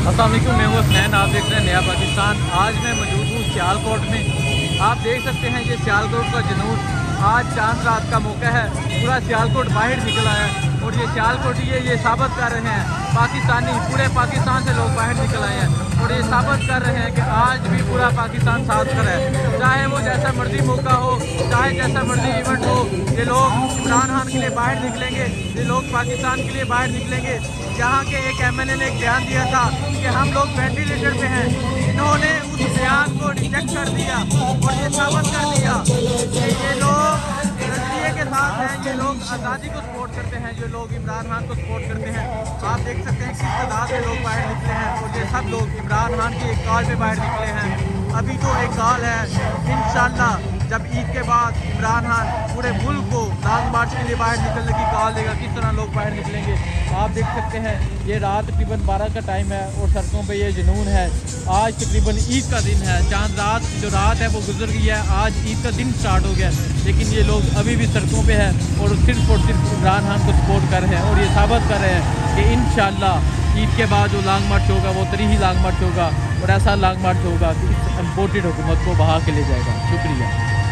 अस्सलाम वालेकुम, मैं हूँ हसनैन। आप देख रहे हैं नया पाकिस्तान। आज मैं मौजूद हूँ सियालकोट में। आप देख सकते हैं ये सियालकोट का जुनून। आज चांद रात का मौका है, पूरा सियालकोट बाहर निकल आया है और ये सियालकोटी ये साबित कर रहे हैं, पाकिस्तानी पूरे पाकिस्तान से लोग बाहर निकल आए हैं और ये साबित कर रहे हैं कि आज भी पूरा पाकिस्तान साथ खड़ा है। चाहे वो जैसा मर्जी मौका हो, चाहे जैसा मर्जी इवेंट हो, ये लोग इमरान खान के लिए बाहर निकलेंगे, ये लोग पाकिस्तान के लिए बाहर निकलेंगे। यहाँ के एक MLA ने एक बयान दिया था कि हम लोग वेंटिलेटर पे हैं, इन्होंने उस बयान को रिजेक्ट कर दिया और ये साबित कर दिया कि ये लोग नजरिए के साथ हैं, ये लोग आज़ादी को सपोर्ट करते हैं, ये लोग इमरान खान को सपोर्ट करते हैं। आप देख सकते हैं किस तादाद में लोग बाहर निकले हैं और ये सब लोग इमरान खान की एक कॉल पे बाहर निकले हैं। अभी तो एक कॉल है, इंशाल्लाह जब ईद के बाद इमरान खान पूरे मुल्क को लॉन्ग मार्च के लिए बाहर निकलने की कॉल देगा, किस तरह लोग बाहर निकलेंगे। आप देख सकते हैं ये रात तकरीबन 12 का टाइम है और सड़कों पे ये जुनून है। आज तकरीबन ईद का दिन है, चांद रात जो रात है वो गुजर गई है, आज ईद का दिन स्टार्ट हो गया, लेकिन ये लोग अभी भी सड़कों पे हैं और सिर्फ इमरान खान को सपोर्ट कर रहे हैं और ये साबित कर रहे हैं कि इंशाल्लाह ईद के बाद जो लॉन्ग मार्च होगा वो तरीही लॉन्ग मार्च होगा और ऐसा लॉन्ग मार्च होगा कि इस इम्पोर्टेड हुकूमत को बहा के ले जाएगा। शुक्रिया।